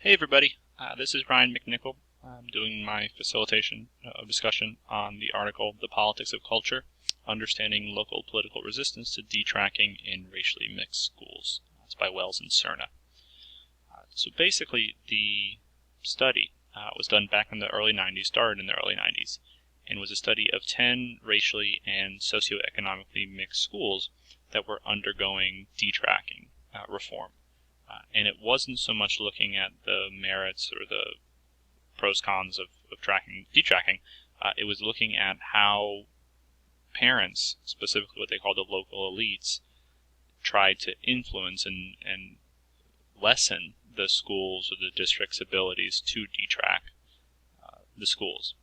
Hey everybody, this is Ryan McNickle. I'm doing my facilitation discussion on the article The Politics of Culture, Understanding Local Political Resistance to Detracking in Racially Mixed Schools. It's by Wells and Cerna. So basically the study was done back in the early 90s, started in the early 90s, and was a study of 10 racially and socioeconomically mixed schools that were undergoing detracking reform. And it wasn't so much looking at the merits or the pros cons of detracking. It was looking at how parents, specifically what they call the local elites, tried to influence and lessen the schools or the district's abilities to detrack the schools.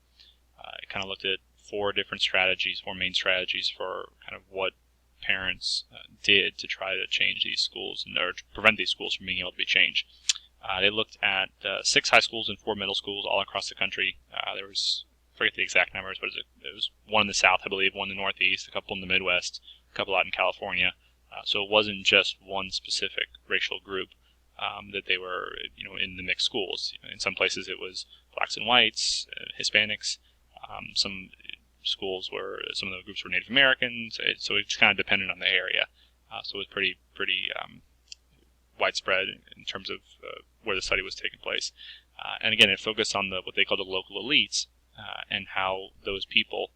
It kind of looked at four main strategies for kind of what parents did to try to change these schools or to prevent these schools from being able to be changed. They looked at 6 high schools and 4 middle schools all across the country. There was, I forget the exact numbers, but it was one in the South, I believe, one in the Northeast, a couple in the Midwest, a couple out in California. So it wasn't just one specific racial group that they were, in the mixed schools. In some places it was blacks and whites, Hispanics. Some schools where some of the groups were Native Americans, so it just kind of depended on the area. So it was pretty widespread in terms of where the study was taking place. And again, it focused on what they call the local elites and how those people,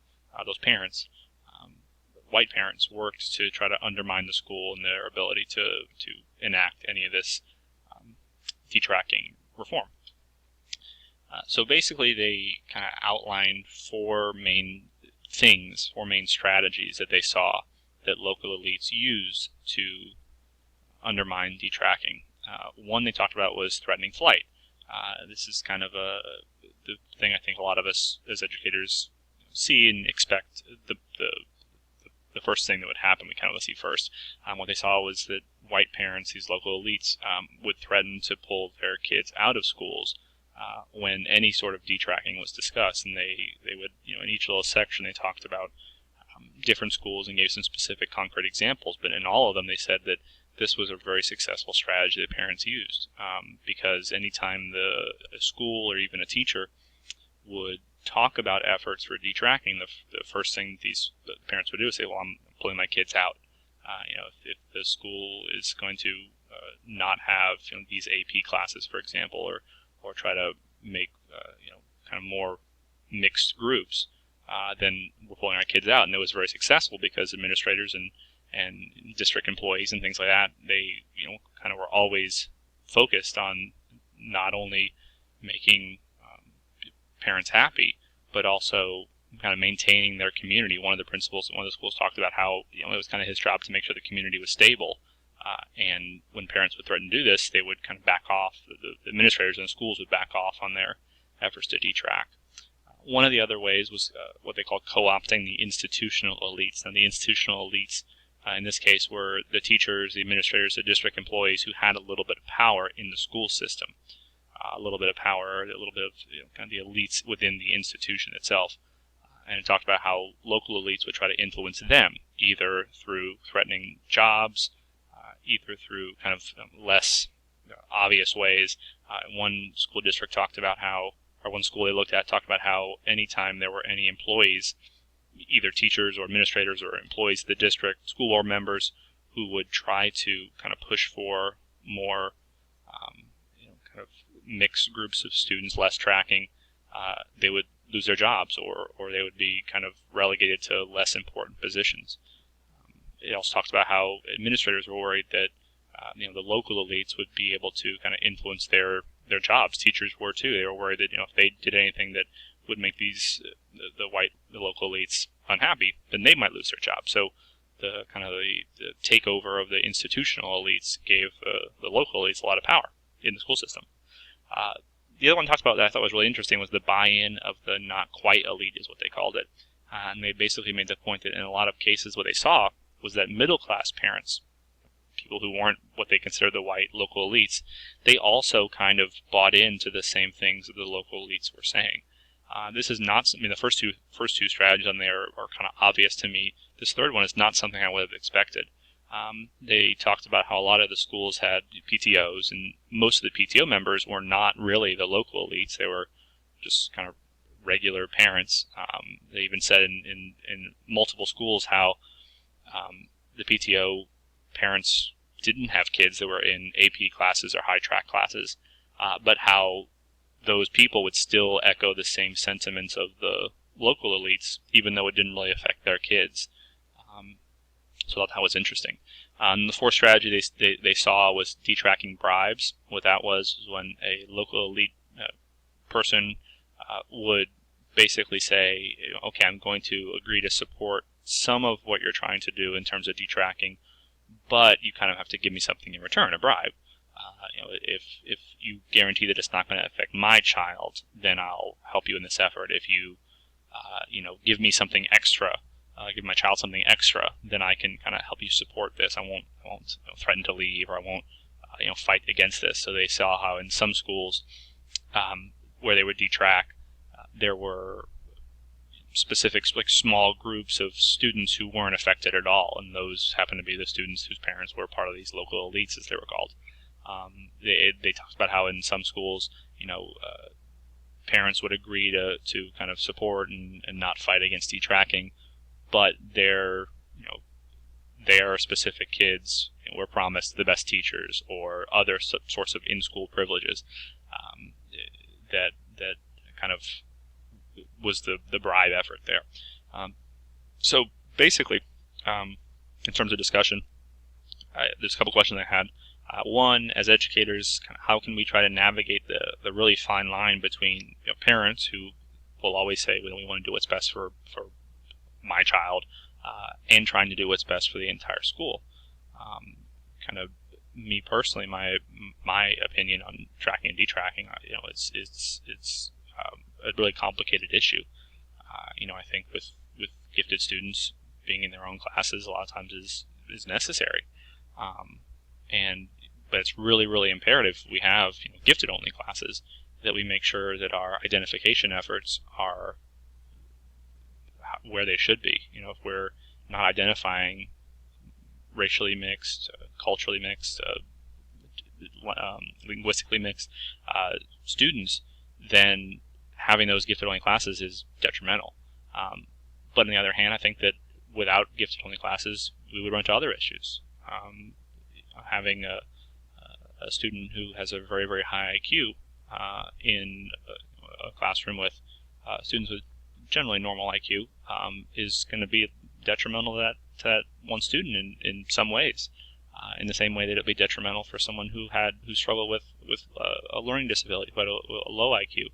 those parents, white parents, worked to try to undermine the school and their ability to enact any of this detracking reform. So basically, they kind of outlined 4 main strategies that they saw that local elites use to undermine detracking. One they talked about was threatening flight. This is kind of the thing I think a lot of us as educators see and expect. The first thing that would happen, we kind of see first. What they saw was that white parents, these local elites, would threaten to pull their kids out of schools when any sort of detracking was discussed, and they would, in each little section they talked about different schools and gave some specific concrete examples, but in all of them they said that this was a very successful strategy that parents used, because anytime a school or even a teacher would talk about efforts for detracking, the first thing the parents would do is say, well, I'm pulling my kids out. If the school is going to not have these AP classes, for example, or try to make kind of more mixed groups, then we're pulling our kids out. And it was very successful because administrators and district employees and things like that, they kind of were always focused on not only making parents happy, but also kind of maintaining their community. One of the principals at one of the schools talked about how it was kind of his job to make sure the community was stable. And when parents would threaten to do this, they would kind of back off. The administrators in the schools would back off on their efforts to detrack. One of the other ways was what they called co-opting the institutional elites. And the institutional elites, in this case, were the teachers, the administrators, the district employees who had a little bit of power in the school system. A little bit of power, a little bit of kind of the elites within the institution itself. And it talked about how local elites would try to influence them, either through threatening jobs, either through kind of less obvious ways. One school district talked about one school they looked at talked about how anytime there were any employees, either teachers or administrators or employees of the district, school board members, who would try to kind of push for more kind of mixed groups of students, less tracking, they would lose their jobs or they would be kind of relegated to less important positions. It also talks about how administrators were worried that the local elites would be able to kind of influence their jobs. Teachers were too. They were worried that if they did anything that would make the local elites unhappy, then they might lose their job. So the takeover of the institutional elites gave the local elites a lot of power in the school system. The other one talked about that I thought was really interesting was the buy-in of the not quite elite, is what they called it. And they basically made the point that in a lot of cases what they saw was that middle-class parents, people who weren't what they considered the white local elites, they also kind of bought into the same things that the local elites were saying. This is not, the first two strategies on there are kind of obvious to me. This third one is not something I would have expected. They talked about how a lot of the schools had PTOs, and most of the PTO members were not really the local elites. They were just kind of regular parents. They even said in multiple schools how the PTO parents didn't have kids that were in AP classes or high track classes, but how those people would still echo the same sentiments of the local elites, even though it didn't really affect their kids. So I thought that was interesting. The fourth strategy they saw was detracking bribes. What that was when a local elite person would basically say, okay, I'm going to agree to support some of what you're trying to do in terms of detracking, but you kind of have to give me something in return, a bribe. If you guarantee that it's not going to affect my child, then I'll help you in this effort. If you, give me something extra, give my child something extra, then I can kind of help you support this. I won't threaten to leave, or I won't, fight against this. So they saw how in some schools where they would detrack, there were specific, like, small groups of students who weren't affected at all, and those happened to be the students whose parents were part of these local elites, as they were called. They talked about how in some schools, parents would agree to kind of support and not fight against detracking, but their specific kids were promised the best teachers or other sorts of in-school privileges that kind of was the bribe effort there. So basically, in terms of discussion, there's a couple questions I had. One, as educators, how can we try to navigate the really fine line between parents who will always say, well, we want to do what's best for my child, and trying to do what's best for the entire school. Kind of me personally, my opinion on tracking and detracking, it's a really complicated issue. I think with gifted students, being in their own classes a lot of times is necessary. But it's really, really imperative we have gifted only classes, that we make sure that our identification efforts are where they should be. If we're not identifying racially mixed, culturally mixed, linguistically mixed students, then having those gifted only classes is detrimental. But on the other hand, I think that without gifted only classes, we would run into other issues. Having a student who has a very, very high IQ in a classroom with students with generally normal IQ is going to be detrimental to that one student in some ways. In the same way that it would be detrimental for someone who struggled with a learning disability, but a low IQ.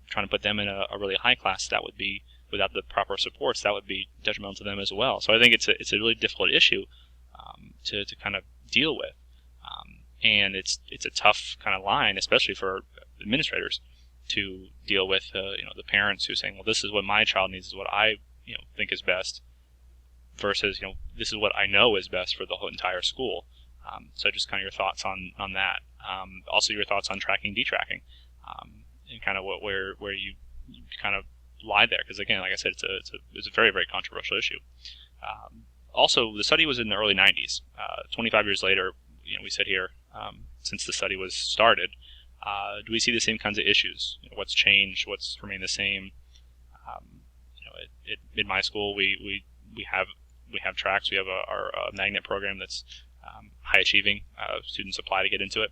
Trying to put them in a really high class, that would be, without the proper supports, that would be detrimental to them as well. So I think it's a really difficult issue to kind of deal with, and it's a tough kind of line, especially for administrators, to deal with. The parents who are saying, well, this is what my child needs, is what I think is best, versus this is what I know is best for the whole entire school. So just kind of your thoughts on that. Also your thoughts on tracking, detracking, and kind of where you kind of lie there, because again, like I said, it's a very, very controversial issue. Also, the study was in the early 90s. 25 years later, we sit here since the study was started. Do we see the same kinds of issues? What's changed? What's remained the same? In my school, we have tracks. We have our magnet program that's high achieving. Students apply to get into it,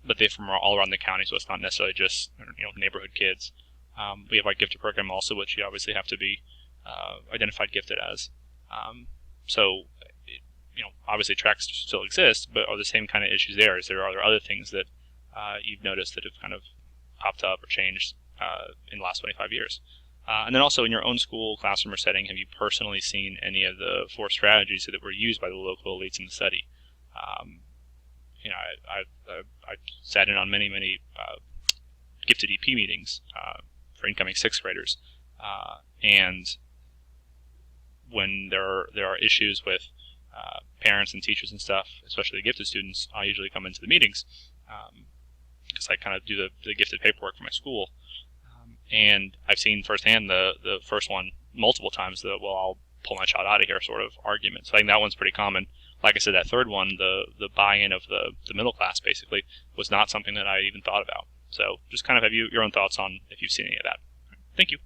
but they're from all around the county, so it's not necessarily just neighborhood kids. We have our gifted program also, which you obviously have to be identified gifted as. So obviously tracks still exist, but are the same kind of issues there? Are there other things that you've noticed that have kind of popped up or changed in the last 25 years? And then also in your own school, classroom, or setting, have you personally seen any of the 4 strategies that were used by the local elites in the study? I sat in on many gifted EP meetings for incoming 6th graders, and when there are issues with parents and teachers and stuff, especially the gifted students, I usually come into the meetings because I kind of do the gifted paperwork for my school. And I've seen firsthand the first one multiple times that, well, pull my child out of here sort of argument. So I think that one's pretty common. Like I said, that third one, the buy-in of the middle class basically, was not something that I even thought about. So just kind of have your own thoughts on if you've seen any of that. Thank you.